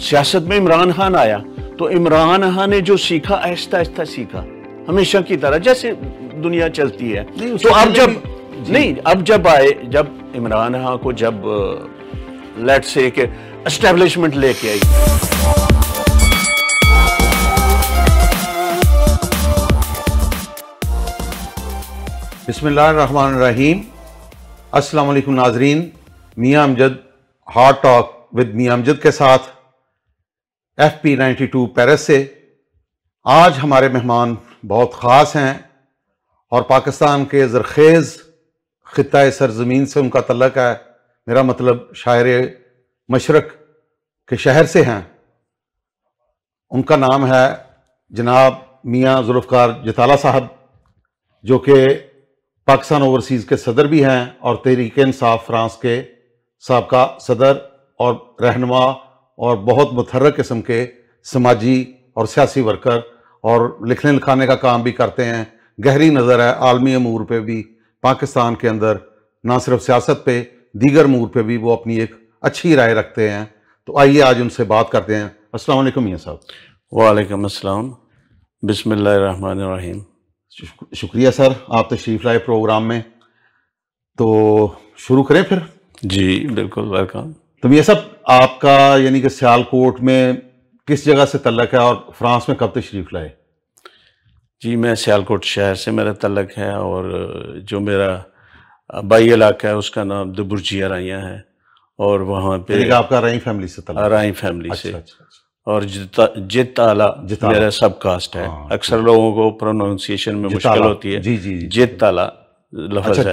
سیاست میں عمران خان آیا تو عمران خان نے جو سیکھا آہستہ آہستہ سیکھا، ہمیشہ کی طرح جیسے دنیا چلتی ہے. تو اب جب عمران خان کو جب لیٹ سے کہ اسٹیبلشمنٹ لے کے آئی. بسم اللہ الرحمن الرحیم. السلام علیکم ناظرین. میاں امجد ہارٹ ٹاک ود میاں امجد کے ساتھ FP92 پیرس سے. آج ہمارے مہمان بہت خاص ہیں اور پاکستان کے زرخیز خطہ سرزمین سے ان کا تعلق ہے. میرا مطلب شاعر مشرق کے شہر سے ہیں. ان کا نام ہے جناب میاں ذوالفقار جتالہ صاحب، جو کہ پاکستان اوورسیز کے صدر بھی ہیں اور تحریک انصاف فرانس کے سابقہ صدر اور رہنما اور بہت متحرک قسم کے سماجی اور سیاسی ورکر، اور لکھنے لکھانے کا کام بھی کرتے ہیں. گہری نظر ہے عالمی امور پہ بھی، پاکستان کے اندر نہ صرف سیاست پہ، دیگر امور پہ بھی وہ اپنی ایک اچھی رائے رکھتے ہیں. تو آئیے آج ان سے بات کرتے ہیں. السلام علیکم میاں صاحب. وعلیکم السلام. بسم اللہ الرحمن الرحیم. شکریہ سر، آپ تشریف لائے پروگرام میں. تو شروع کریں پھر. جی بالکل، ویلکم. تو میاں صاحب، آپ کا یعنی کہ سیالکوٹ میں کس جگہ سے تعلق ہے اور فرانس میں کب تشریف لائے؟ جی میں سیالکوٹ شہر سے میرا تعلق ہے، اور جو میرا آبائی علاقہ ہے اس کا نام دبرجی ارائیاں ہے، اور وہاں پہ آپ کا رائیں فیملی سے تعلق؟ ارائیں فیملی سے. اور جت آلہ میرا سب کاسٹ ہے. اکثر لوگوں کو پروننسیشن میں مشکل ہوتی ہے. جت آلہ لفظ ہے،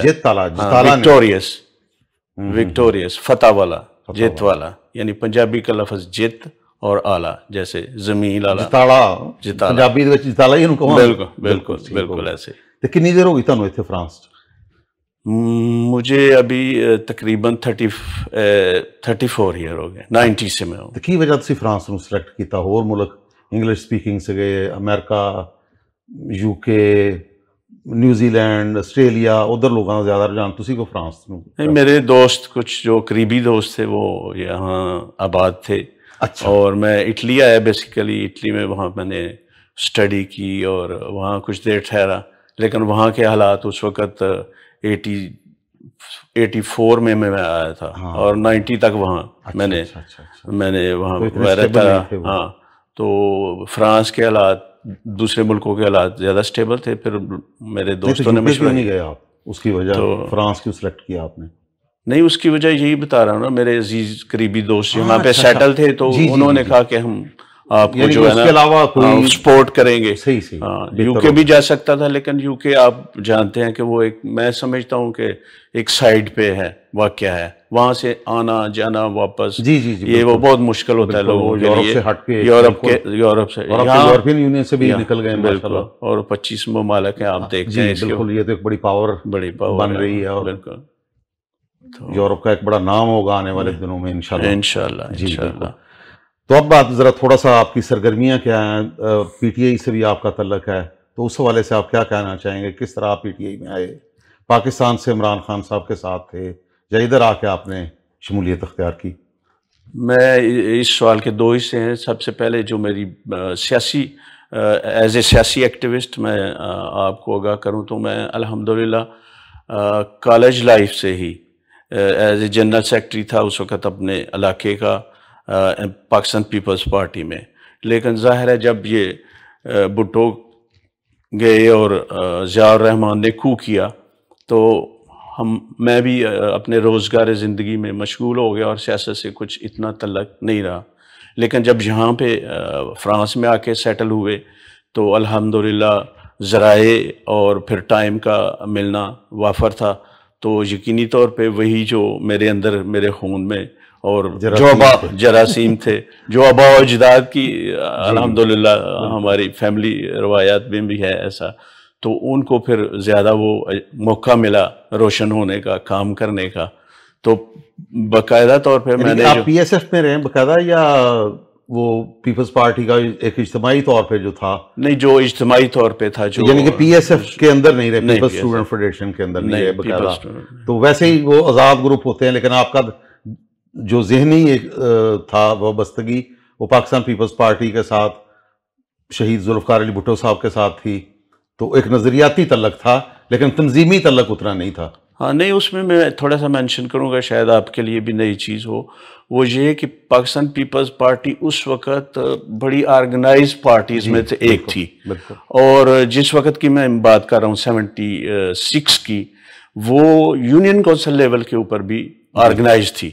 وکٹوریس فتح والا، جت والا، یعنی پنجابی کا لفظ جت اور آلہ، جیسے زمین آلہ پنجابی جتالا ہی. بالکل بالکل ایسے. کنی دیر ہوگی تانوں اتنے فرانس؟ مجھے ابھی تقریباً 34 ایئر ہو گئے. 90 سے میں ہوں. کی وجہ سے فرانس نو سلیکٹ کیتا؟ اور ملک انگلش سپیکنگ سے گئے، امریکہ، UK، نیوزی لینڈ، آسٹریلیا، ادھر لوگوں کا زیادہ رجحان تسی کو فرانس نو؟ میرے دوست کچھ جو قریبی دوست تھے وہ یہاں آباد تھے. اچھا. اور میں اٹلی آیا بیسیکلی. اٹلی میں وہاں میں نے اسٹڈی کی اور وہاں کچھ دیر ٹھہرا، لیکن وہاں کے حالات اس وقت 84 میں آیا تھا، اور 90 تک وہاں میں نے وہاں رہتا. ہاں، تو فرانس کے حالات دوسرے ملکوں کے حالات زیادہ سٹیبل تھے. پھر میرے دوستوں نے مشورہ نہیں گئے آپ اس کی وجہ فرانس کیوں سلیکٹ کیا آپ نے؟ نہیں، اس کی وجہ یہی بتا رہا ہوں نا، میرے عزیز قریبی دوست یہاں پہ سیٹل تھے، تو انہوں نے کہا کہ ہم آپ کو جو ہے نا سپورٹ کریں گے. UK بھی جا سکتا تھا، لیکن UK آپ جانتے ہیں کہ وہ ایک، میں سمجھتا ہوں کہ ایک سائڈ پہ ہے، واقعہ ہے. وہاں سے آنا جانا واپس یہ وہ بہت مشکل ہوتا ہے لوگوں کے لیے. یورپ سے یورپین یونین سے بھی نکل گئے بالکل، اور 25 ممالک ہیں آپ دیکھتے ہیں. بالکل، یہ تو ایک بڑی پاور بن رہی ہے، اور بالکل یورپ کا ایک بڑا نام ہوگا آنے والے دنوں میں انشاءاللہ. انشاءاللہ. تو اب بات ذرا تھوڑا سا آپ کی سرگرمیاں کیا ہیں؟ PTI سے بھی آپ کا تعلق ہے، تو اس حوالے سے آپ کیا کہنا چاہیں گے؟ کس طرح آپ PTI میں آئے؟ پاکستان سے عمران خان صاحب کے ساتھ تھے یا ادھر آ کے آپ نے شمولیت اختیار کی؟ میں اس سوال کے دو حصے ہیں. سب سے پہلے جو میری سیاسی ایز اے سیاسی ایکٹیوسٹ میں آپ کو آگاہ کروں تو میں الحمدللہ کالج لائف سے ہی ایز اے جنرل سیکرٹری تھا اس وقت اپنے علاقے کا پاکستان پیپلز پارٹی میں. لیکن ظاہر ہے جب یہ بھٹو گئے اور ضیاء الرحمان نے کھو کیا تو میں بھی اپنے روزگار زندگی میں مشغول ہو گیا اور سیاست سے کچھ اتنا تعلق نہیں رہا. لیکن جب یہاں پہ فرانس میں آ کے سیٹل ہوئے تو الحمدللہ ذرائع اور پھر ٹائم کا ملنا وافر تھا، تو یقینی طور پہ وہی جو میرے اندر میرے خون میں اور جو جراثیم تھے، جو آباء و اجداد کی الحمدللہ ہماری فیملی روایات میں بھی ہے ایسا، تو ان کو پھر زیادہ وہ موقع ملا روشن ہونے کا، کام کرنے کا. تو باقاعدہ طور پہ میں نے آپ PSF میں رہے باقاعدہ، یا وہ پیپلز پارٹی کا ایک اجتماعی طور پہ جو تھا؟ نہیں، جو اجتماعی طور پہ تھا، جو یعنی کہ PSF کے اندر نہیں رہے، پیپلز اسٹوڈنٹ فیڈریشن کے اندر نہیں رہے باقاعدہ. تو ویسے ہی وہ آزاد گروپ ہوتے ہیں، لیکن آپ کا جو ذہنی تھا وابستگی وہ پاکستان پیپلز پارٹی کے ساتھ شہید ذوالفقار علی بھٹو صاحب کے ساتھ تھی، تو ایک نظریاتی تعلق تھا لیکن تنظیمی تعلق اتنا نہیں تھا۔ ہاں نہیں، اس میں تھوڑا سا مینشن کروں گا، شاید آپ کے لیے بھی نئی چیز ہو، وہ یہ کہ پاکستان پیپلز پارٹی اس وقت بڑی آرگنائز پارٹیز میں سے ایک تھی، اور جس وقت کی میں بات کر رہا ہوں 76 کی، وہ یونین کونسل لیول کے اوپر بھی آرگنائز تھی۔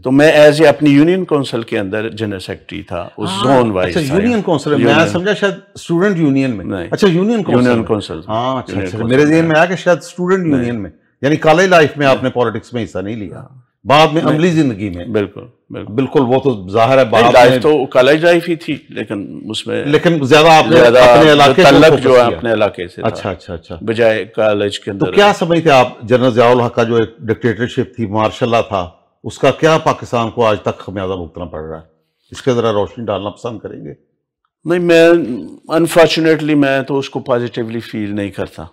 تو میں ایز اے اپنی یونین کونسل کے اندر جنرل سیکرٹری تھا، اس زون وائز۔ اچھا یونین کونسل، میں سمجھا شاید اسٹوڈنٹ یونین میں۔ اچھا یونین کونسل، ہاں اچھا، میرے ذہن میں آیا کہ شاید اسٹوڈنٹ یونین میں، یعنی کالج لائف میں آپ نے پالیٹکس میں حصہ نہیں لیا، بعد میں عملی زندگی میں۔ بالکل وہ تو ظاہر ہے، بعد میں تو کالج لائف ہی تھی، لیکن اس میں زیادہ آپ نے اپنے علاقے تعلق جو ہے اپنے علاقے سے اچھا بجائے کالج کے اندر۔ تو کیا سمجھتے آپ جنرل ضیاء الحق کا جو ایک ڈکٹیٹرشپ تھی، مارشاء اللہ تھا، اس کا کیا پاکستان کو آج تک خمیازہ بھگتنا پڑ رہا ہے؟ اس کے ذرا روشنی ڈالنا پسند کریں گے؟ نہیں، میں انفارچونیٹلی میں تو اس کو پازیٹیولی فیل نہیں کرتا،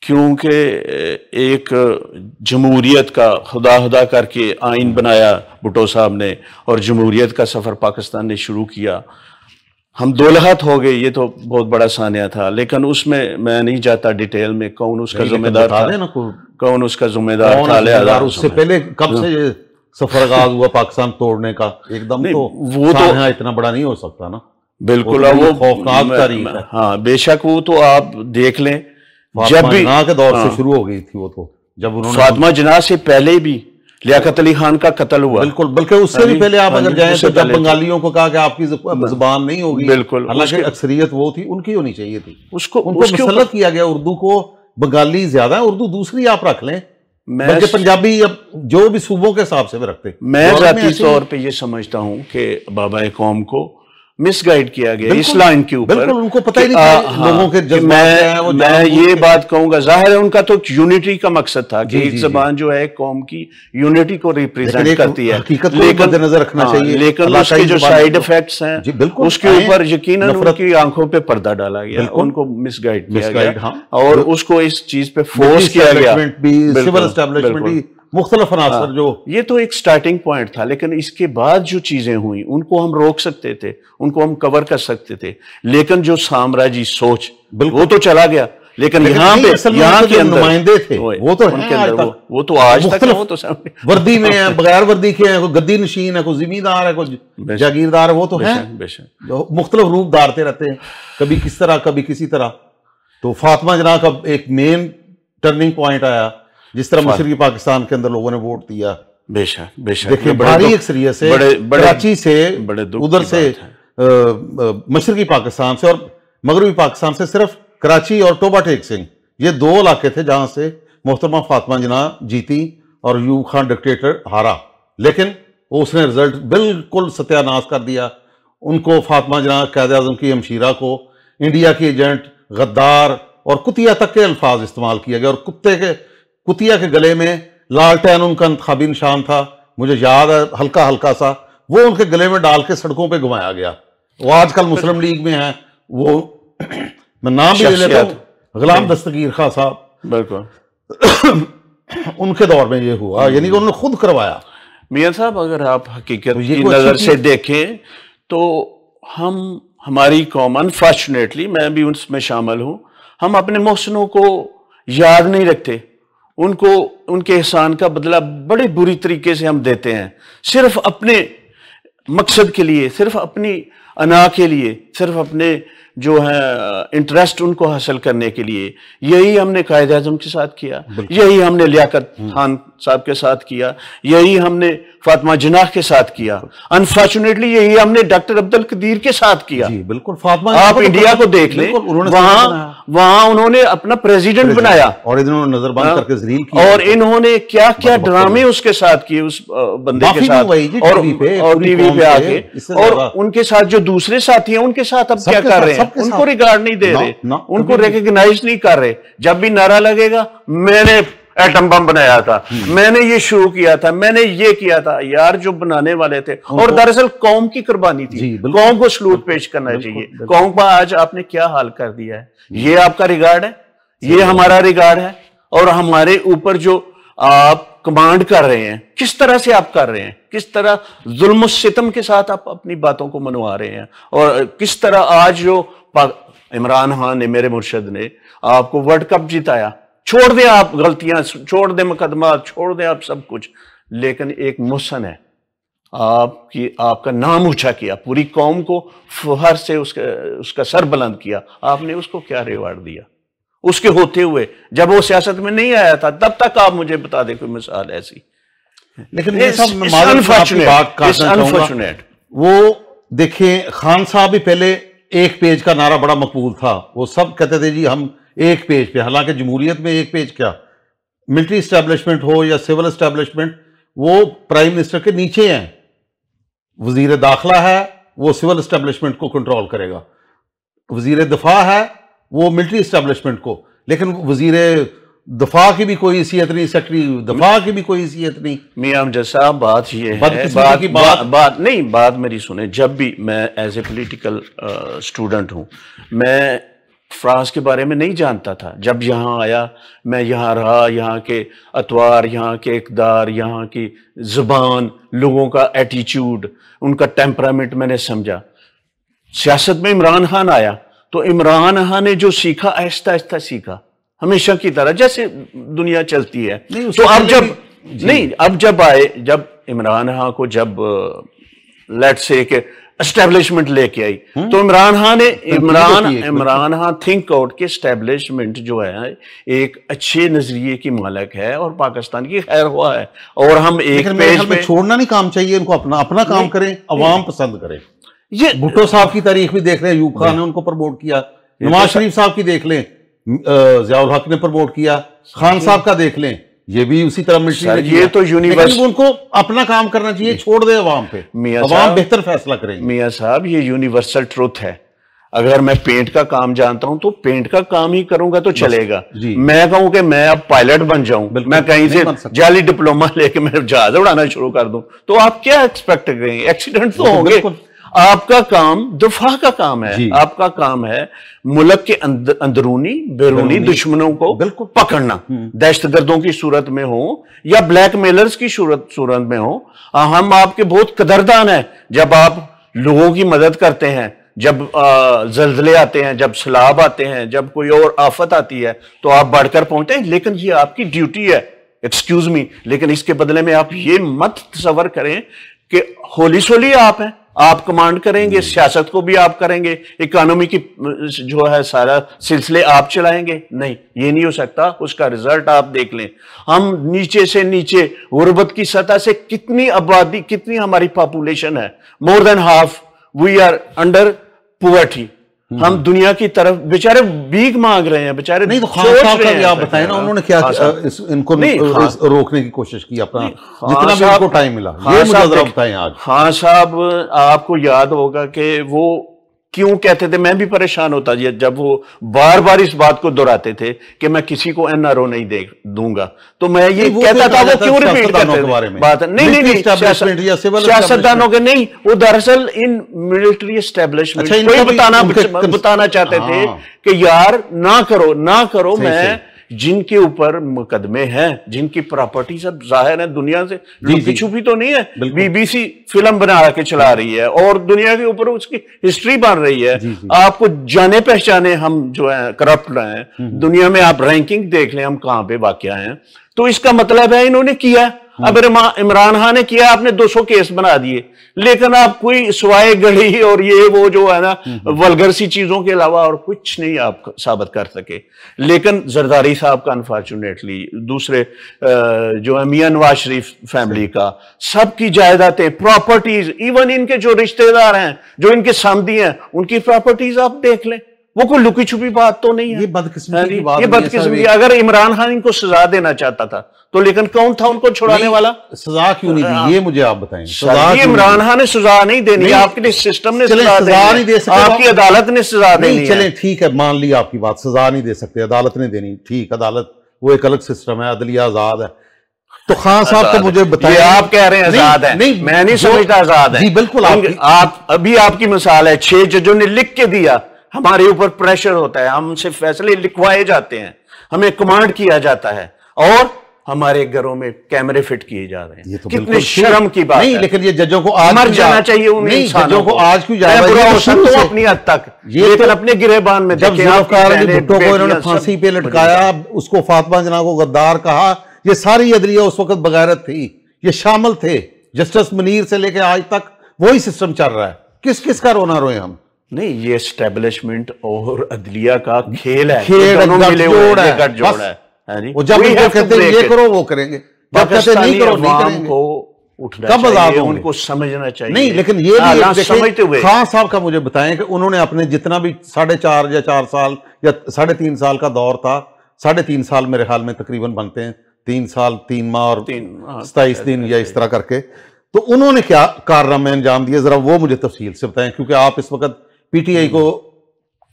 کیونکہ ایک جمہوریت کا خدا کر کے آئین بنایا بھٹو صاحب نے، اور جمہوریت کا سفر پاکستان نے شروع کیا۔ ہم دولہت ہو گئے، یہ تو بہت بڑا سانیہ تھا، لیکن اس میں نہیں جاتا ڈیٹیل میں کون اس کا ذمہ دار تھا، کون اس کا ذمہ دار تھا۔ لہٰذا اس سے پہلے کب سے یہ سفر آغاز ہوا پاکستان توڑنے کا؟ ایک دم تو وہ تو اتنا بڑا نہیں ہو سکتا نا۔ بالکل، وہ خوفناک تاریخ ہے۔ ہاں بے شک، وہ تو آپ دیکھ لیں، جب بھی کے دور سے شروع ہو گئی تھی وہ تو، جب انہوں نے فاطمہ جناح سے پہلے بھی لیاقت علی خان کا قتل ہوا، بالکل، بلکہ اس سے بھی پہلے آپ اگر جائیں تو جب بنگالیوں کو کہا کہ آپ کی زبان نہیں ہوگی، بالکل، حالانکہ اکثریت وہ تھی، ان کی ہونی چاہیے تھی، ان کو مسلط کیا گیا اردو کو، بنگالی زیادہ ہے، اردو دوسری آپ رکھ لیں، بلکہ پنجابی اب جو بھی صوبوں کے حساب سے بھی رکھتے۔ میں ذاتی طور پہ یہ سمجھتا ہوں کہ بابا قوم کو مس گائیڈ کیا گیا اس لائن کے اوپر، بالکل ان کو پتہ ہی نہیں تھا لوگوں کے جذبات کیا ہیں۔ میں یہ بات کہوں گا، ظاہر ہے ان کا تو یونٹی کا مقصد تھا کہ ایک زبان جو ہے قوم کی یونٹی کو ریپریزنٹ کرتی ہے، حقیقت کو مد نظر رکھنا چاہیے، لیکن اس کے جو سائیڈ ایفیکٹس ہیں اس کے اوپر یقیناً ان کی آنکھوں پہ پردہ ڈالا گیا، ان کو مس گائیڈ کیا گیا، اور اس کو اس چیز پہ فورس کیا گیا۔ سول اسٹیبلشمنٹ مختلف عناصر جو، یہ تو ایک سٹارٹنگ پوائنٹ تھا، لیکن اس کے بعد جو چیزیں ہوئیں ان کو ہم روک سکتے تھے، ان کو ہم کور کر سکتے تھے، لیکن جو سامراجی سوچ وہ تو چلا گیا، لیکن یہاں کے نمائندے تھے وہ تو وہ تو آج تک وردی میں ہیں، بغیر وردی کے ہیں، کوئی گدی نشین ہے، کوئی زمیندار ہے، کوئی جاگیردار ہے، وہ تو ہیں، مختلف روپ دھارتے رہتے ہیں، کبھی کس طرح کبھی کسی طرح۔ تو فاطمہ جناح کا ایک مین ٹرننگ پوائنٹ آیا، جس طرح مشرقی پاکستان کے اندر لوگوں نے ووٹ دیا، بے شک بے شک، دیکھیں بھاری اکثریت سے کراچی سے، ادھر سے مشرقی پاکستان سے اور مغربی پاکستان سے صرف کراچی اور ٹوبہ ٹیک سنگھ، یہ دو علاقے تھے جہاں سے محترمہ فاطمہ جناح جیتی اور ایوب خان ڈکٹیٹر ہارا، لیکن اس نے رزلٹ بالکل ستیہ ناش کر دیا۔ ان کو فاطمہ جناح قائد اعظم کی ہمشیرہ کو انڈیا کی ایجنٹ، غدار اور کتیا تک کے الفاظ استعمال کیا گیا، اور کتیا کے گلے میں لالٹین ان کا انتخابی نشان تھا، مجھے یاد ہے ہلکا ہلکا سا، وہ ان کے گلے میں ڈال کے سڑکوں پہ گھمایا گیا۔ وہ آج کل مسلم لیگ میں ہیں، وہ میں نام بھی لے لیتا ہوں، غلام دستگیر خان صاحب، بالکل ان کے دور میں یہ ہوا، یعنی کہ انہوں نے خود کروایا۔ میاں صاحب اگر آپ حقیقت کی نظر سے دیکھیں تو ہماری قوم، انفارچونیٹلی میں بھی اس میں شامل ہوں، ہم اپنے محسنوں کو یاد نہیں رکھتے، ان کے احسان کا بدلہ بڑے بری طریقے سے ہم دیتے ہیں، صرف اپنے مقصد کے لیے، صرف اپنی انا کے لیے، صرف اپنے جو ہے انٹرسٹ ان کو حاصل کرنے کے لیے۔ یہی ہم نے قائد اعظم کے ساتھ کیا، یہی ہم نے لیاقت خان صاحب کے ساتھ کیا، یہی ہم نے فاطمہ جناح کے ساتھ کیا، انفارچونیٹلی یہی ہم نے ڈاکٹر عبدالقدیر کے ساتھ کیا۔ بالکل، فاطمہ آپ انڈیا کو دیکھ لیں، وہاں انہوں نے اپنا پریزیڈنٹ بنایا، اور انہوں نے نظر بند کر کے ذلیل کیا، اور انہوں نے کیا کیا ڈرامے اس کے ساتھ کیے، اس بندے کے ساتھ، اور ٹی وی پہ آ کے، اور ان کے ساتھ جو دوسرے ساتھی ہیں ان کے ساتھ اب کیا کر رہے ہیں، ان کو ریگارڈ نہیں دے رہے، ان کو ریکگنائز نہیں کر رہے۔ جب بھی نعرہ لگے گا میں نے ایٹم بم بنایا تھا، میں نے یہ شروع کیا تھا، میں نے یہ کیا تھا، یار جو بنانے والے تھے، اور دراصل قوم کی قربانی تھی، قوم کو سلوٹ پیش کرنا چاہیے۔ قوم کا آج آپ نے کیا حال کر دیا ہے، یہ آپ کا ریگارڈ ہے، یہ ہمارا ریگارڈ ہے، اور ہمارے اوپر جو آپ کمانڈ کر رہے ہیں، کس طرح سے آپ کر رہے ہیں، کس طرح ظلم و ستم کے ساتھ آپ اپنی باتوں کو منوا رہے ہیں، اور کس طرح آج جو عمران خان نے، میرے مرشد نے آپ کو ورلڈ کپ جتایا. چھوڑ دیں آپ غلطیاں، چھوڑ دیں مقدمات، چھوڑ دیں آپ سب کچھ، لیکن ایک محسن ہے، آپ کا نام اونچا کیا، پوری قوم کو فخر سے اس کا سر بلند کیا. آپ نے اس کو کیا ریوارڈ دیا اس کے ہوتے ہوئے؟ جب وہ سیاست میں نہیں آیا تھا تب تک آپ مجھے بتا دیں کوئی مثال ایسی. لیکن انفارچونیٹ وہ دیکھیں، خان صاحب بھی پہلے ایک پیج کا نعرہ بڑا مقبول تھا، وہ سب کہتے تھے جی ہم ایک پیج پہ، حالانکہ جمہوریت میں ایک پیج کیا، ملٹری اسٹیبلشمنٹ ہو یا سول اسٹیبلشمنٹ، وہ پرائم منسٹر کے نیچے ہیں. وزیر داخلہ ہے وہ سول اسٹیبلشمنٹ کو کنٹرول کرے گا، وزیر دفاع ہے وہ ملٹری اسٹیبلشمنٹ کو، لیکن وزیر دفاع کی بھی کوئی حیثیت نہیں، سیکرٹری دفاع کی بھی کوئی حیثیت نہیں. میاں امجد صاحب بات یہ ہے، بات نہیں، بات میری سنیں. جب بھی میں ایز اے پولیٹیکل اسٹوڈنٹ ہوں، میں فرانس کے بارے میں نہیں جانتا تھا. جب یہاں آیا، میں یہاں رہا، یہاں کے اطوار، یہاں کے اقدار، یہاں کی زبان، لوگوں کا ایٹیچیوڈ، ان کا ٹیمپرامنٹ میں نے سمجھا. سیاست میں عمران خان آیا تو عمران خان نے جو سیکھا آہستہ آہستہ سیکھا، ہمیشہ کی طرح جیسے دنیا چلتی ہے. تو اب جب عمران خان کو جب لیٹ سے کہ اسٹیبلشمنٹ لے کے آئی، تو عمران خان تھنک آؤٹ کہ اسٹیبلشمنٹ جو ہے ایک اچھے نظریے کی مالک ہے اور پاکستان کی خیر ہوا ہے، اور ہم ایک پیج میں چھوڑنا نہیں کام چاہیے ان کو، اپنا کام کریں، عوام پسند کریں. یہ بھٹو صاحب کی تاریخ بھی دیکھ لیں، ایوب خان نے ان کو پروموٹ کیا، نواز شریف صاحب کی دیکھ لیں، ضیاء الحق نے پروموٹ کیا، خان صاحب کا دیکھ لیں، یہ بھی اسی طرح ملٹری نے کیا. یہ تو یونیورسل، ان کو اپنا کام کرنا چاہیے، چھوڑ دے عوام پہ، عوام بہتر فیصلہ کریں گے. میاں صاحب یہ یونیورسل ٹروتھ ہے. اگر میں پینٹ کا کام جانتا ہوں تو پینٹ کا کام ہی کروں گا تو چلے گا. میں کہوں کہ میں اب پائلٹ بن جاؤں، میں کہیں سے جعلی ڈپلوما لے کے میں جہاز اڑانا شروع کر دوں، تو آپ کیا ایکسپیکٹ کریں گے؟ ایکسیڈنٹ تو ہوں گے. آپ کا کام دفاع کا کام ہے، آپ کا کام ہے ملک کے اندرونی بیرونی دشمنوں کو پکڑنا، دہشت گردوں کی صورت میں ہو یا بلیک میلرز کی صورت میں ہو. ہم آپ کے بہت قدردان ہیں جب آپ لوگوں کی مدد کرتے ہیں، جب زلزلے آتے ہیں، جب سیلاب آتے ہیں، جب کوئی اور آفت آتی ہے تو آپ بڑھ کر پہنچتے ہیں، لیکن یہ آپ کی ڈیوٹی ہے. ایکسکیوز می، لیکن اس کے بدلے میں آپ یہ مت تصور کریں کہ ہولی سولی آپ ہیں، آپ کمانڈ کریں گے، سیاست کو بھی آپ کریں گے، اکانومی کی جو ہے سارا سلسلے آپ چلائیں گے. نہیں، یہ نہیں ہو سکتا. اس کا رزلٹ آپ دیکھ لیں. ہم نیچے سے نیچے غربت کی سطح سے کتنی آبادی، کتنی ہماری پاپولیشن ہے، more than half we are under poverty. ہم دنیا کی طرف بیچارے بھیک مانگ رہے ہیں، بیچارے. نہیں تو خان صاحب کا بھی آپ بتائیں نا، انہوں نے کیا ان کو روکنے کی کوشش کی، اپنا جتنا بھی ان کو ٹائم ملا. یہ مجھے ذرا بتائیں. آج خان صاحب آپ کو یاد ہوگا کہ وہ کیوں کہتے تھے، میں بھی پریشان ہوتا جب وہ بار بار اس بات کو دہراتے تھے کہ میں کسی کو NRO نہیں دوں گا، تو میں یہ کہتا تھا وہ کیوں ریپیٹ کرتے تھے بات. نہیں، سیاستدانوں کے نہیں، وہ دراصل ان ملٹری اسٹیبلشمنٹ کو بتانا چاہتے تھے کہ یار نہ کرو. میں جن کے اوپر مقدمے ہیں، جن کی پراپرٹیز اب ظاہر ہے دنیا سے لپی چھپی تو نہیں ہے، BBC فلم بنا کے چلا رہی ہے اور دنیا کے اوپر اس کی ہسٹری بن رہی ہے. آپ کو جانے پہچانے ہم جو ہیں کرپٹ ہیں دنیا میں، آپ رینکنگ دیکھ لیں ہم کہاں پہ واقع ہیں. تو اس کا مطلب ہے انہوں نے کیا. اب عمران خان نے کیا، آپ نے 200 کیس بنا دیے، لیکن آپ کوئی سوائے گڑھی اور یہ وہ جو ہے نا ولگر سی چیزوں کے علاوہ اور کچھ نہیں آپ ثابت کر سکے. لیکن زرداری صاحب کا انفارچونیٹلی، دوسرے جو ہے میاں نواز شریف فیملی کا، سب کی جائیدادیں، پراپرٹیز، ایون ان کے جو رشتہ دار ہیں، جو ان کے سامدی ہیں، ان کی پراپرٹیز آپ دیکھ لیں. وہ کوئی لکی چھپی بات تو نہیں ہے. یہ بدقسمتی کی بات، یہ بدقسمتی. اگر عمران خان ان کو سزا دینا چاہتا تھا تو لیکن کون تھا ان کو چھڑانے والا؟ سزا کیوں نہیں دی یہ مجھے آپ بتائیں. عمران خان نے سزا نہیں دینی، آپ کے سسٹم نے سزا نہیں دے سکتے، آپ کی عدالت نے سزا دینی ہے. چلیں ٹھیک ہے، مان لی آپ کی بات، سزا نہیں دے سکتے، عدالت نے دینی. ٹھیک، عدالت وہ ایک الگ سسٹم ہے، عدلیہ آزاد ہے. تو خان صاحب کو مجھے بتائیں، آپ کہہ رہے ہیں آزاد ہے، میں نہیں سمجھتا آزاد ہے. جی بالکل. ابھی آپ کی مثال ہے 6 ججوں نے لکھ کے دیا، ہمارے اوپر پریشر ہوتا ہے، ہم سے فیصلے لکھوائے جاتے ہیں، ہمیں کمانڈ کیا جاتا ہے، اور ہمارے گھروں میں کیمرے فٹ کیے جا رہے ہیں. یہ تو کتنے شرم کی بات ہے. نہیں لیکن یہ ججوں کو آج مر جانا چاہیے ان انسانوں کو. آج کیوں جا رہا ہے اپنی حد تک, لیکن اپنے گریبان میں جب ذوالفقار علی بھٹو کو انہوں نے پھانسی پہ لٹکایا, اس کو فاطمہ جناح کو غدار کہا, یہ ساری عدلیہ اس وقت بغیرت تھی, یہ شامل تھے. جسٹس منیر سے لے کے آج تک وہی سسٹم چل رہا ہے. کس کس کا رونا روئے ہم؟ نہیں, یہ اسٹیبلشمنٹ اور عدلیہ کا کھیل ہے, گٹھ جوڑ ہے. وہ جب کہتے ہیں یہ کرو وہ کریں گے, جب کہتے ہیں نہیں کرو نہیں کریں گے. کب آزاد ہوں گے؟ ان کو سمجھنا چاہیے. نہیں لیکن یہ بھی دیکھیں, خان صاحب کا مجھے بتائیں کہ انہوں نے اپنے جتنا بھی 4.5 یا 4 سال یا 3.5 سال کا دور تھا, 3.5 سال میرے حال میں تقریباً بنتے ہیں, 3 سال 3 ماہ اور 27 دن یا اس طرح کر کے, تو انہوں نے کیا کارنامے انجام دیے, ذرا وہ مجھے تفصیل سے بتائیں, کیونکہ آپ اس وقت پی ٹی آئی کو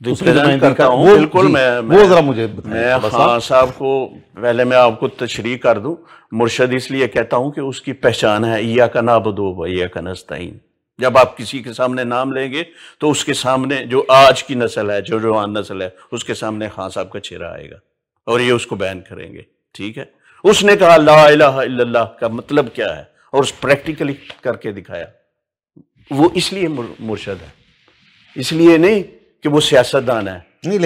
کرتا ہوں. بالکل, وہ ذرا مجھے میں خان صاحب کو پہلے میں آپ کو تشریح کر دوں. مرشد اس لیے کہتا ہوں کہ اس کی پہچان ہے ایاک نعبد و ایاک نستعین. جب آپ کسی کے سامنے نام لیں گے تو اس کے سامنے جو آج کی نسل ہے, جو جوان نسل ہے, اس کے سامنے خان صاحب کا چہرہ آئے گا اور یہ اس کو بیان کریں گے. ٹھیک ہے, اس نے کہا لا الہ الا اللہ کا مطلب کیا ہے, اور اس پریکٹیکلی کر کے دکھایا. وہ اس لیے مرشد ہے, اس لیے نہیں کہ وہ سیاستدان ہے.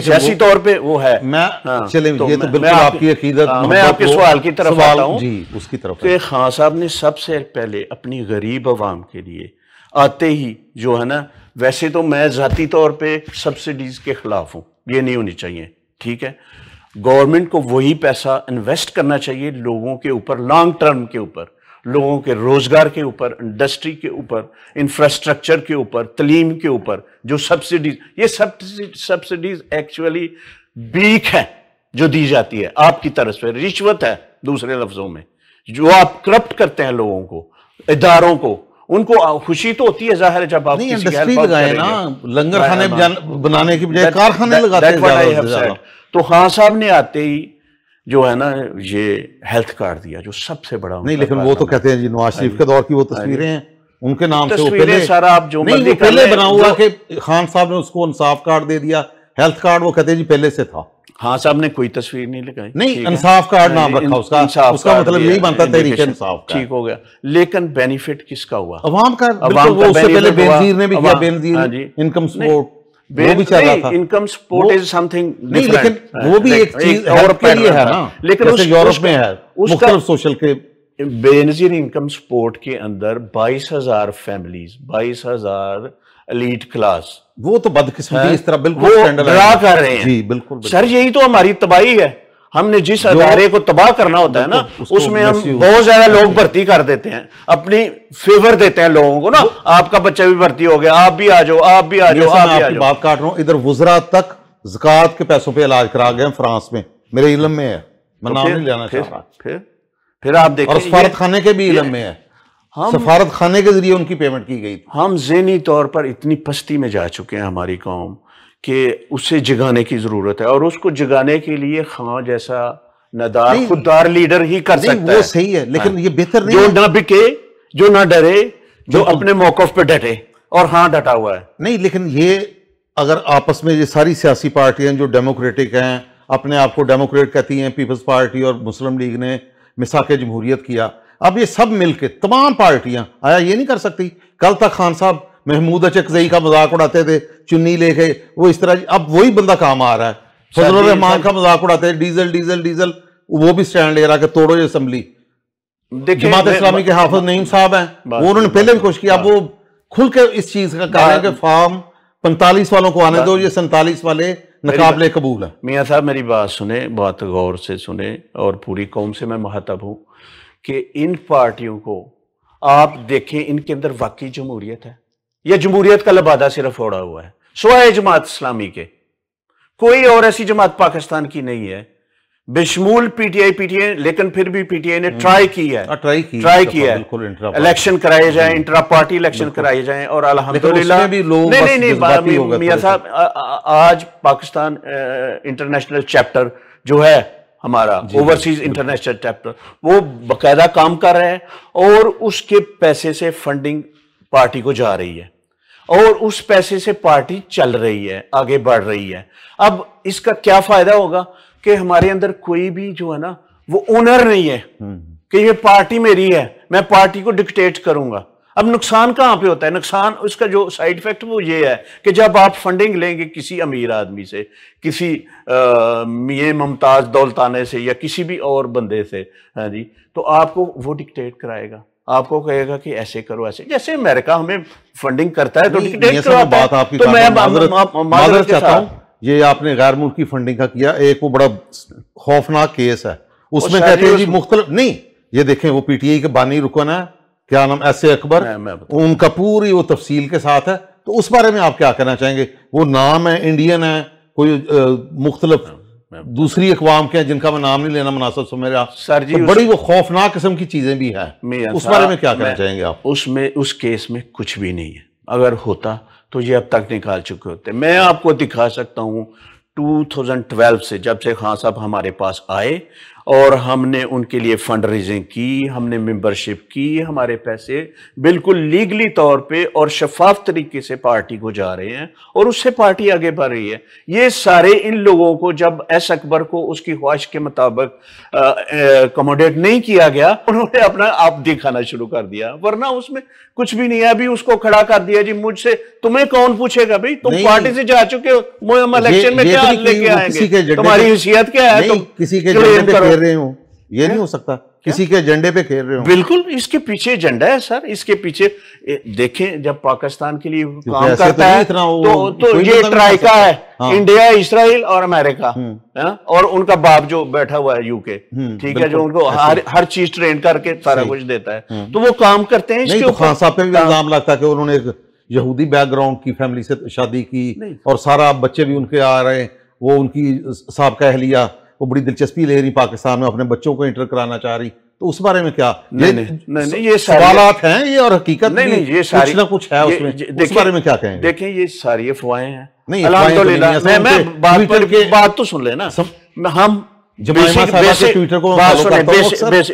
سیاسی طور پہ وہ ہے. چلیں یہ تو بالکل آپ کی عقیدت. میں آپ کے سوال کی طرف آتا ہوں جی, اس کی طرف کہ خان صاحب نے سب سے پہلے اپنی غریب عوام کے لیے آتے ہی جو ہے نا, ویسے تو میں ذاتی طور پہ سبسڈیز کے خلاف ہوں, یہ نہیں ہونی چاہیے. ٹھیک ہے, گورنمنٹ کو وہی پیسہ انویسٹ کرنا چاہیے لوگوں کے اوپر, لانگ ٹرم کے اوپر, لوگوں کے روزگار کے اوپر, انڈسٹری کے اوپر, انفراسٹرکچر کے اوپر, تعلیم کے اوپر. جو سبسڈیز, یہ سبسڈیز ایکچولی بیک ہے جو دی جاتی ہے آپ کی طرف سے, رشوت ہے دوسرے لفظوں میں, جو آپ کرپٹ کرتے ہیں لوگوں کو, اداروں کو. ان کو خوشی تو ہوتی ہے ظاہر ہے جب آپ کسی کی ہیلپ کریں گے. لنگر خانے بنانے کی بجائے کارخانے لگاتے ہیں. تو خان صاحب نے آتے ہی جو ہے نا یہ ہیلتھ کارڈ دیا, جو سب سے بڑا. نہیں لیکن وہ تو کہتے ہیں جی نواز شریف کے دور کی وہ تصویریں ہیں, ان کے نام سے وہ پہلے بنا ہوا کہ خان صاحب نے اس کو انصاف کارڈ دے دیا. ہیلتھ کارڈ وہ کہتے ہیں جی پہلے سے تھا. خان صاحب نے کوئی تصویر نہیں لگائی. نہیں, انصاف کارڈ نام رکھا اس کا, اس کا مطلب یہی بنتا تحریک انصاف کا. ٹھیک ہو گیا, لیکن بینیفٹ کس کا ہوا؟ عوام کا. بالکل, وہ اس سے پہلے بینظیر نے بھی کیا, بینظیر انکم سپورٹ وہ بھی چل رہا تھا. Income support is some thing نہیں, لیکن وہ بھی ایک چیز ہیلپ کے لیے ہے نا, لیکن جیسے یورپ میں ہے مختلف سوشل کے. بینظیر انکم سپورٹ کے اندر 22,000 فیملیز, 22,000 ایلیٹ کلاس, وہ تو بدقسمتی اس طرح بالکل ڈرا کر رہے ہیں. جی بالکل سر, یہی تو ہماری تباہی ہے. ہم نے جس ادارے کو تباہ کرنا ہوتا ہے نا, اس میں ہم بہت زیادہ لوگ بھرتی کر دیتے ہیں, اپنی فیور دیتے ہیں لوگوں کو نا, آپ کا بچہ بھی بھرتی ہو گیا, آپ بھی آ جاؤ, آپ بھی آ جاؤ, آپ بھی آ جاؤ. بات کاٹ رہا ہوں, ادھر وزراء تک زکوٰۃ کے پیسوں پہ علاج کرا گئے فرانس میں, میرے علم میں ہے, میں نام نہیں لینا چاہ رہا. پھر آپ دیکھیں, اور سفارت خانے کے بھی علم میں ہے, سفارت خانے کے ذریعے ان کی پیمنٹ کی گئی. ہم ذہنی طور پر اتنی پستی میں جا چکے ہیں ہماری قوم کہ اسے جگانے کی ضرورت ہے, اور اس کو جگانے کے لیے خان جیسا ندار خوددار لیڈر ہی کر سکتا ہے. وہ صحیح ہے, لیکن یہ بہتر نہیں, جو نہ بکے, جو نہ ڈرے, جو اپنے موقف پہ ڈٹے, اور ہاں ڈٹا ہوا ہے. نہیں لیکن یہ اگر آپس میں یہ ساری سیاسی پارٹیاں جو ڈیموکریٹک ہیں, اپنے آپ کو ڈیموکریٹ کہتی ہیں, پیپلز پارٹی اور مسلم لیگ نے مساق جمہوریت کیا, اب یہ سب مل کے تمام پارٹیاں آیا یہ نہیں کر سکتی؟ کل تک خان صاحب محمود اچکزئی کا مذاق اڑاتے تھے, چنی لے کے وہ اس طرح, اب وہی بندہ کام آ رہا ہے. فضل الرحمان کا مذاق اڑاتے ہیں, ڈیزل ڈیزل ڈیزل, وہ بھی سٹینڈ لے رہا کہ توڑو یہ اسمبلی. جماعت اسلامی کے حافظ نعیم صاحب ہیں, وہ انہوں نے پہلے بھی کوشش کی, اب وہ کھل کے اس چیز کا کہہ رہے ہیں کہ فارم 45 والوں کو آنے دو, یہ 47 والے ناقابل قبول ہیں. میاں صاحب میری بات سنیں, بہت غور سے سنیں, اور پوری قوم سے میں مخاطب ہوں کہ ان پارٹیوں کو آپ دیکھیں, ان کے اندر واقعی جمہوریت ہے یا جمہوریت کا لبادہ صرف اوڑا ہوا ہے؟ سوائے جماعت اسلامی کے کوئی اور ایسی جماعت پاکستان کی نہیں ہے, بشمول پی ٹی آئی, لیکن پھر بھی پی ٹی آئی نے ٹرائی کی ہے, الیکشن کرائے جائیں, انٹرا پارٹی الیکشن کرائے جائیں, اور الحمدللہ. نہیں میاں صاحب, آج پاکستان انٹرنیشنل چیپٹر جو ہے ہمارا, اوورسیز انٹرنیشنل چیپٹر, وہ باقاعدہ کام کر رہے ہیں, اور اس کے پیسے سے فنڈنگ پارٹی کو جا رہی ہے, اور اس پیسے سے پارٹی چل رہی ہے, آگے بڑھ رہی ہے. اب اس کا کیا فائدہ ہوگا کہ ہمارے اندر کوئی بھی جو ہے نا وہ اونر نہیں ہے کہ یہ پارٹی میری ہے، میں پارٹی کو ڈکٹیٹ کروں گا۔ اب نقصان کہاں پہ ہوتا ہے؟ نقصان اس کا جو سائیڈ افیکٹ وہ یہ ہے کہ جب آپ فنڈنگ لیں گے کسی امیر آدمی سے، کسی میاں ممتاز دولتانے سے یا کسی بھی اور بندے سے، ہاں جی، تو آپ کو وہ ڈکٹیٹ کرائے گا، آپ کو کہے گا کہ ایسے کرو ایسے، جیسے امریکہ ہمیں فنڈنگ کرتا ہے تو ڈکٹیٹ کرواتا ہے۔ تو میں معذرت چاہتا ہوں، یہ آپ نے غیر ملکی فنڈنگ کا کیا، ایک وہ بڑا خوفناک کیس ہے، اس میں کہتے ہیں جی مختلف نہیں، یہ دیکھیں وہ پی ٹی آئی کے بانی رکن ہے، کیا نام ایس اے اکبر، ان کا پوری وہ تفصیل کے ساتھ ہے، تو اس بارے میں آپ کیا کہنا چاہیں گے؟ وہ نام ہے انڈین ہے، کوئی مختلف دوسری اقوام کے ہیں جن کا میں نام نہیں لینا مناسب سمجھا، بڑی وہ خوفناک قسم کی چیزیں بھی ہیں، اس بارے میں کیا کہنا چاہیں گے آپ؟ اس کیس میں کچھ بھی نہیں ہے، اگر ہوتا تو یہ اب تک نکال چکے ہوتے۔ میں آپ کو دکھا سکتا ہوں 2012 سے، جب سے خان صاحب ہمارے پاس آئے اور ہم نے ان کے لیے فنڈ ریزنگ کی، ہم نے ممبرشپ کی، ہمارے پیسے بالکل لیگلی طور پہ اور شفاف طریقے سے پارٹی کو جا رہے ہیں اور اس سے پارٹی آگے بڑھ رہی ہے۔ یہ سارے ان لوگوں کو جب ایس اکبر کو اس کی خواہش کے مطابق اکوموڈیٹ نہیں کیا گیا، انہوں نے اپنا آپ دکھانا شروع کر دیا، ورنہ اس میں کچھ بھی نہیں ہے۔ ابھی اس کو کھڑا کر دیا، جی مجھ سے تمہیں کون پوچھے گا؟ بھائی تم پارٹی سے جا چکے ہو، ہم الیکشن میں کیا لے کے آئیں گے؟ تمہاری حیثیت کیا ہے؟ تم کسی کے ایجنڈے پہ کھیل رہے ہوں، یہ نہیں ہو سکتا، کسی کے ایجنڈے پہ کھیل رہے ہوں۔ بالکل اس کے پیچھے ایجنڈا ہے سر، اس کے پیچھے دیکھیں، جب پاکستان کے لیے کام کرتا ہے تو یہ ٹرائکا ہے، انڈیا، اسرائیل اور امریکہ، اور ان کا باپ جو بیٹھا ہوا ہے یو کے، ٹھیک ہے، جو ان کو ہر چیز ٹرین کر کے سارا کچھ دیتا ہے، تو وہ کام کرتے ہیں۔ نہیں تو خان صاحب پہ بھی الزام لگتا ہے کہ انہوں نے ایک یہودی بیک گراؤنڈ کی فیملی سے شادی کی اور سارا بچے بھی ان کے آ رہے ہیں، وہ ان کی سابقہ اہلیہ وہ بڑی دلچسپی لے رہی پاکستان میں، اپنے بچوں کو انٹر کرانا چاہ رہی، تو اس بارے میں کیا؟ نہیں یہ سوالات ہیں یہ، اور حقیقت نہیں، یہ ساری کچھ نہ کچھ ہے اس میں، اس بارے میں کیا کہیں گے؟ دیکھیں یہ ساری افواہیں ہیں، نہیں الحمدللہ میں بات تو سن لے نا، ہم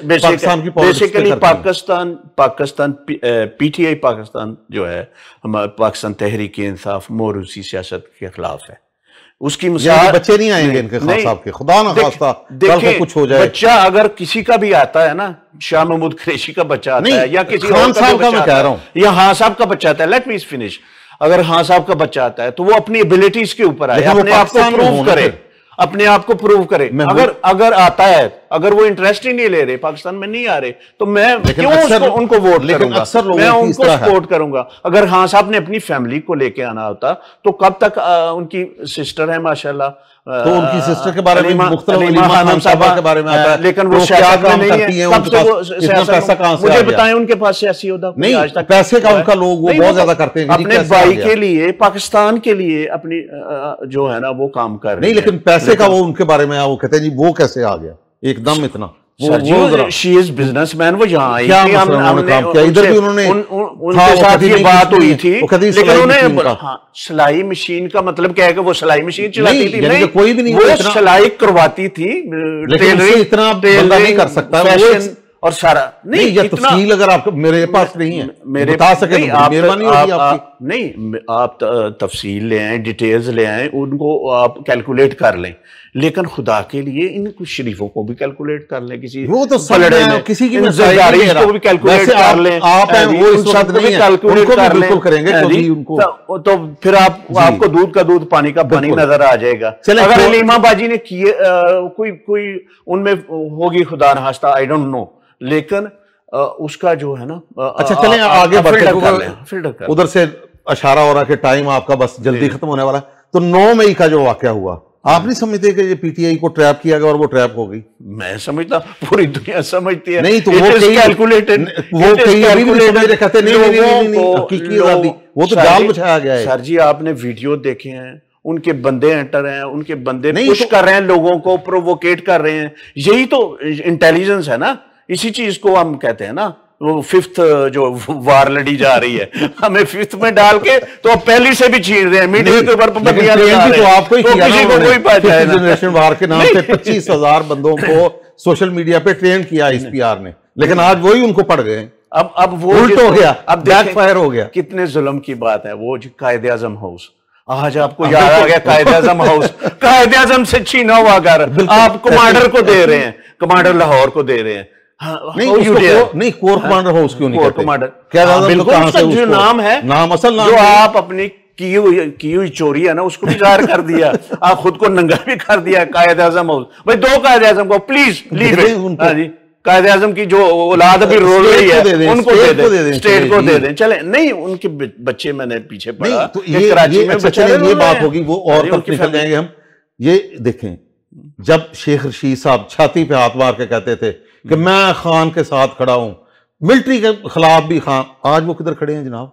basically Pakistan P T I Pakistan جو ہے ہمارا پاکستان تحریک انصاف موروثی سیاست کے خلاف ہے۔ اس کی مثال بچے نہیں آئیں گے ان کے خان صاحب کے، خدا نہ خواستہ کل کو کچھ ہو جائے۔ بچہ اگر کسی کا بھی آتا ہے نا، شاہ محمود قریشی کا بچہ آتا ہے یا کسی خان صاحب کا میں کہہ رہا ہوں، یا خان صاحب کا بچہ آتا ہے، لیٹ می فنش، اگر خان صاحب کا بچہ آتا ہے تو وہ اپنی ایبلٹیز کے اوپر آئے، اپنے آپ کو پروو کرے، اپنے آپ کو پروو کرے۔ اگر آتا ہے، اگر وہ انٹرسٹ ہی نہیں لے رہے، پاکستان میں نہیں آ رہے، تو میں کیوں ان کو ووٹ کروں گا؟ میں ان کو سپورٹ کروں گا۔ اگر خان صاحب نے اپنی فیملی کو لے کے آنا ہوتا تو کب تک، ان کی سسٹر ہے ماشاءاللہ، تو ان کی سسٹر کے بارے میں مختلف علیمہ خانم صاحبہ کے بارے میں آتا ہے، لیکن وہ سیاست میں نہیں ہے، کب سے وہ سیاست، مجھے بتائیں ان کے پاس سیاسی عہدہ نہیں، آج تک پیسے کا ان کا لوگ وہ بہت زیادہ کرتے ہیں، اپنے بھائی کے لیے، پاکستان کے لیے اپنی جو ہے نا وہ کام کر رہے ہیں۔ نہیں لیکن پیسے کا وہ ان کے بارے میں وہ کہتے ہیں جی وہ کیسے آ گیا ایک دم اتنا؟ شی از بزنس مین، وہ یہاں آئی تھی، ہم نے کام کیا، ادھر بھی انہوں نے ان کے ساتھ یہ بات ہوئی تھی، لیکن انہیں سلائی مشین کا مطلب کیا ہے کہ وہ سلائی مشین چلاتی تھی؟ نہیں، کوئی بھی نہیں، وہ سلائی کرواتی تھی، اتنا بندہ نہیں کر سکتا اور سارا نہیں۔ یہ تفصیل اگر آپ میرے پاس نہیں ہے بتا سکے تو مہربانی ہوگی آپ کی۔ نہیں، آپ تفصیل لے آئیں، ڈیٹیلز لے آئیں، ان کو آپ کیلکولیٹ کر لیں، لیکن خدا کے لیے ان کچھ شریفوں کو بھی کیلکولیٹ کر لیں، کسی وہ تو کسی کی زرداری کو بھی کیلکولیٹ کر لیں، آپ ہیں وہ اس وقت نہیں ہیں، ان کو بھی بالکل کریں گے، تو پھر آپ کو دودھ کا دودھ پانی کا پانی نظر آ جائے گا۔ اگر علیمہ باجی نے کیے، کوئی ان میں ہوگی خدا نخواستہ، آئی ڈونٹ نو، لیکن اس کا جو ہے نا، اچھا چلیں آگے بڑھتے، ادھر سے اشارہ ہو رہا کہ ٹائم آپ کا بس جلدی ختم ہونے والا ہے، تو 9 مئی کا جو واقعہ ہوا، آپ نہیں سمجھتے کہ یہ پی ٹی آئی کو ٹریپ کیا گیا اور وہ ٹریپ ہو گئی؟ میں سمجھتا، پوری دنیا سمجھتی ہے، نہیں تو وہ کیلکولیٹڈ، وہ کئی ابھی بھی سمجھ رہے کہتے نہیں حقیقی آزادی، وہ تو جال بچھایا گیا ہے۔ سر جی آپ نے ویڈیو دیکھے ہیں، ان کے بندے انٹر ہیں، ان کے بندے پش کر رہے ہیں، لوگوں کو پرووکیٹ کر رہے ہیں، یہی تو انٹیلیجنس ہے نا، اسی چیز کو ہم کہتے ہیں نا، وہ 5th جو وار لڑی جا رہی ہے، ہمیں 5th میں ڈال کے تو پہلی سے بھی چھین رہے ہیں، میڈیا کے اوپر پابندیاں لگا رہے ہیں، تو آپ کو کسی کو کوئی پتہ ہے نا، جنریشن وار کے نام پہ 25,000 بندوں کو سوشل میڈیا پہ ٹرین کیا اس پی آر نے، لیکن آج وہی ان کو پڑ گئے، اب وہ الٹ ہو گیا، اب بیک فائر ہو گیا۔ کتنے ظلم کی بات ہے، وہ قائد اعظم ہاؤس، آج آپ کو یاد آ گیا قائد اعظم ہاؤس، قائد اعظم سے چھینا ہوا گھر آپ کمانڈر کو دے رہے ہیں، کمانڈر لاہور کو دے رہے ہیں. نہیں کور کمانڈر ہاؤس کیوں نہیں کہتے؟ جو نام ہے، نام اصل نام جو آپ اپنی کی ہوئی چوری ہے نا اس کو بھی ظاہر کر دیا، آپ خود کو ننگا بھی کر دیا. قائد اعظم ہاؤس، بھائی 2 قائد اعظم کو پلیز لیو اٹ. ہاں جی، قائد اعظم کی جو اولاد ابھی رول رہی ہے ان کو دے دیں، اسٹیٹ کو دے دیں. چلیں نہیں، ان کے بچے میں نے پیچھے پڑھا کراچی میں بچے، یہ بات ہوگی وہ اور طرف نکل جائیں گے ہم. یہ دیکھیں، جب شیخ رشید صاحب چھاتی پہ ہاتھ مار کے کہتے تھے کہ میں خان کے ساتھ کھڑا ہوں، ملٹری کے خلاف بھی خان، آج وہ کدھر کھڑے ہیں جناب؟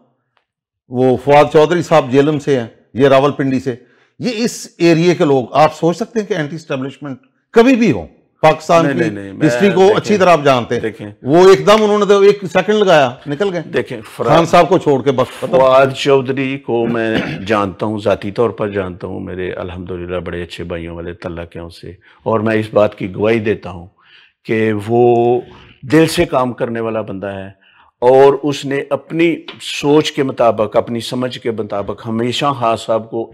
وہ فواد چودھری صاحب جیلم سے ہیں، یہ راول پنڈی سے. یہ اس ایریے کے لوگ، آپ سوچ سکتے ہیں کہ اینٹی اسٹیبلشمنٹ کبھی بھی ہو پاکستان کی ہسٹری کو اچھی طرح آپ جانتے ہیں. وہ ایک دم انہوں نے تو 1 سیکنڈ لگایا، نکل گئے. دیکھیں خان صاحب کو چھوڑ کے بس. فواد چودھری کو میں جانتا ہوں، ذاتی طور پر جانتا ہوں، میرے الحمدللہ بڑے اچھے بھائیوں والے تعلقوں سے، اور میں اس بات کی گواہی دیتا ہوں کہ وہ دل سے کام کرنے والا بندہ ہے، اور اس نے اپنی سوچ کے مطابق، اپنی سمجھ کے مطابق ہمیشہ خان صاحب کو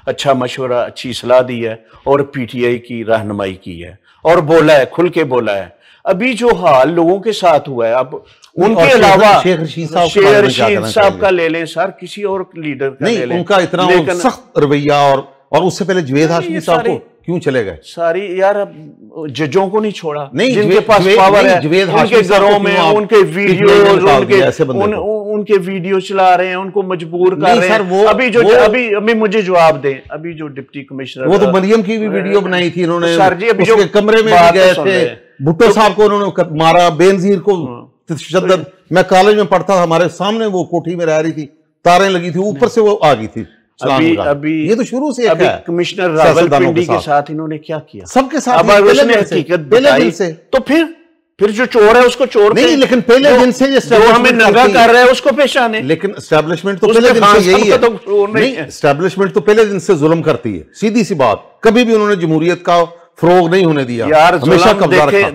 اچھا مشورہ، اچھی صلاح دی ہے، اور پی ٹی آئی کی رہنمائی کی ہے، اور بولا ہے، کھل کے بولا ہے. ابھی جو حال لوگوں کے ساتھ ہوا ہے، اب ان کے علاوہ شیخ رشید صاحب کا لے لیں سر، کسی اور لیڈر کا لے لیں، ان کا اتنا سخت رویہ، اور اس سے پہلے جوید ہاشمی صاحب کو کیوں چلے گئے؟ ساری یار ججوں کو نہیں چھوڑا، جن کے پاس پاور ہے، ان کے گھروں میں ان کے ویڈیوز، ان کے ویڈیو چلا رہے ہیں، ان کو مجبور کر رہے ہیں. ابھی مجھے جواب دیں، ابھی جو ڈپٹی کمشنر، وہ تو مریم کی بھی ویڈیو بنائی تھی انہوں نے، اس کے کمرے میں بھی گئے تھے، بھٹو صاحب کو انہوں نے مارا، بے نظیر کو تشدد. میں کالج میں پڑھتا تھا، ہمارے سامنے وہ کوٹھی میں رہ رہی تھی، تاریں لگی تھی اوپر سے، وہ آ گئی تھی. یہ تو شروع سے ابھی کمشنر راول پنڈی کے ساتھ انہوں نے کیا کیا؟ سب کے ساتھ، اب اس نے حقیقت بتائی تو پھر جو چور ہے اس کو چور نہیں، لیکن پہلے دن سے جو ہمیں ننگا کر رہا ہے اس کو پیش آنے. لیکن اسٹیبلشمنٹ تو پہلے دن سے یہی ہے. نہیں، اسٹیبلشمنٹ تو پہلے دن سے ظلم کرتی ہے، سیدھی سی بات. کبھی بھی انہوں نے جمہوریت کا فروغ نہیں ہونے دیا. یار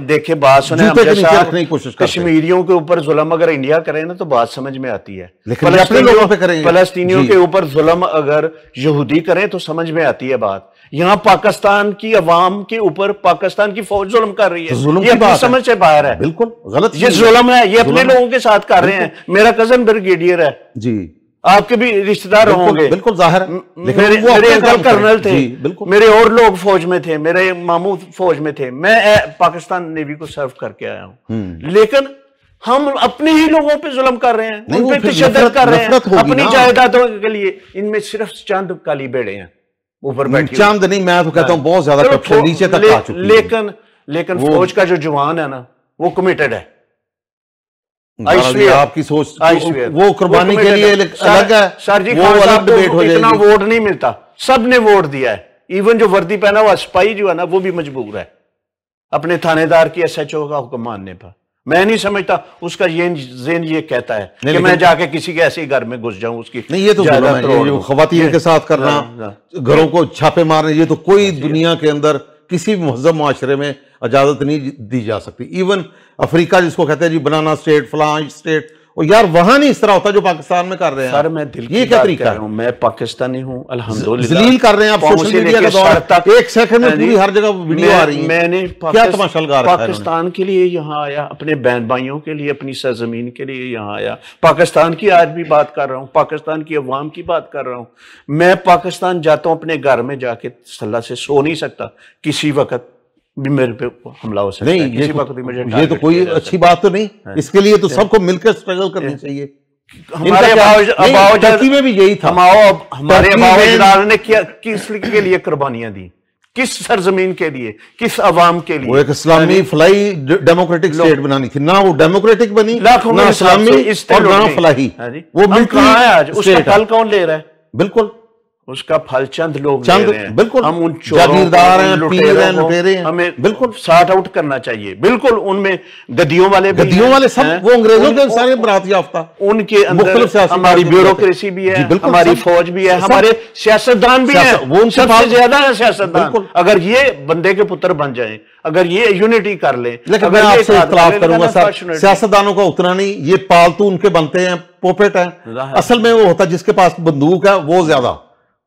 دیکھے بات سنیں، کشمیریوں کے اوپر ظلم اگر انڈیا کرے نا تو بات سمجھ میں آتی ہے، فلسطینیوں کے اوپر ظلم اگر یہودی کریں تو سمجھ میں آتی ہے بات. یہاں پاکستان کی عوام کے اوپر پاکستان کی فوج ظلم کر رہی ہے، یہ اپنی سمجھ سے باہر ہے. بالکل غلط، یہ ظلم ہے، یہ اپنے لوگوں کے ساتھ کر رہے ہیں. میرا کزن بریگیڈیئر ہے جی، آپ کے بھی رشتہ دار ہوں گے. بالکل ظاہر. میرے انکل کرنل تھے، میرے اور لوگ فوج میں تھے، میرے ماموں فوج میں تھے. میں پاکستان نیوی کو سرو کر کے آیا ہوں، لیکن ہم اپنے ہی لوگوں پہ ظلم کر رہے ہیں، ان پہ تشدد کر رہے ہیں اپنی جائیدادوں کے لیے. ان میں صرف چند کالی بیڑے ہیں اوپر بیٹھے، چند نہیں، میں تو کہتا ہوں بہت زیادہ نیچے تک آ چکی ہے. لیکن فوج کا جو جوان ہے نا وہ کمیٹڈ ہے. آپ کی سوچ وہ قربانی کے لیے الگ ہے. سر جی خان صاحب کو اتنا ووٹ نہیں ملتا، سب نے ووٹ دیا ہے. ایون جو وردی پہنا ہوا سپاہی جو ہے نا وہ بھی مجبور ہے اپنے تھانے دار کی ایس ایچ او کا حکم ماننے پر. میں نہیں سمجھتا اس کا ذہن یہ کہتا ہے کہ میں جا کے کسی کے ایسے گھر میں گھس جاؤں. اس کی نہیں، یہ تو خواتین کے ساتھ کرنا، گھروں کو چھاپے مارنے، یہ تو کوئی دنیا کے اندر کسی بھی مہذب معاشرے میں اجازت نہیں دی جا سکتی. ایون افریقہ جس کو کہتے ہیں جی بنانا اسٹیٹ، فلاں اسٹیٹ، اور یار وہاں نہیں اس طرح ہوتا جو پاکستان میں کر رہے ہیں. سر میں دل کی بات کہہ رہا ہوں، میں پاکستانی ہوں الحمدللہ. ذلیل کر رہے ہیں آپ سوشل میڈیا کے دور، ایک سیکنڈ میں پوری ہر جگہ ویڈیو آ رہی ہیں. میں نے کیا تماشا لگا رکھا ہے؟ پاکستان کے لیے یہاں آیا، اپنے بہن بھائیوں کے لیے، اپنی سرزمین کے لیے یہاں آیا. پاکستان کی آج بھی بات کر رہا ہوں، پاکستان کی عوام کی بات کر رہا ہوں. میں پاکستان جاتا ہوں، اپنے گھر میں جا کے صلاح سے سو نہیں سکتا، کسی وقت بھی میرے پہ حملہ ہو سکتا ہے. نہیں، یہ تو کوئی اچھی بات تو نہیں. اس کے لیے تو سب کو مل کر اسٹرگل کرنی چاہیے. ہمارے اباؤ میں بھی یہی تھا. ہمارے اباؤ اجداد نے کس کے لیے قربانیاں دی، کس سرزمین کے لیے، کس عوام کے لیے. وہ ایک اسلامی فلاحی ڈیموکریٹک اسٹیٹ بنانی تھی، نہ وہ ڈیموکریٹک بنی، نہ اسلامی اور نہ فلاحی. وہ کہاں ہے آج؟ اس کا پھل کون لے رہا ہے؟ بالکل اس کا پھل چند لوگ لے رہے ہیں. بالکل ہم ان جاگیردار ہیں، پیر ہیں، لٹیرے ہیں. ہمیں بالکل سارٹ آؤٹ کرنا چاہیے. بالکل ان میں گدیوں والے سب وہ انگریزوں کے سارے برات یافتہ، ان کے اندر ہماری بیوروکریسی بھی ہے، ہماری فوج بھی ہے، ہمارے سیاستدان بھی ہیں. وہ ان سب سے زیادہ ہے سیاستدان. اگر یہ بندے کے پتر بن جائیں، اگر یہ یونٹی کر لیں. لیکن میں آپ سے اختلاف کروں گا سر، سیاستدانوں کا اتنا نہیں، یہ پالتو ان کے بنتے ہیں، پوپٹ ہیں. اصل میں وہ ہوتا جس کے پاس بندوق ہے وہ زیادہ.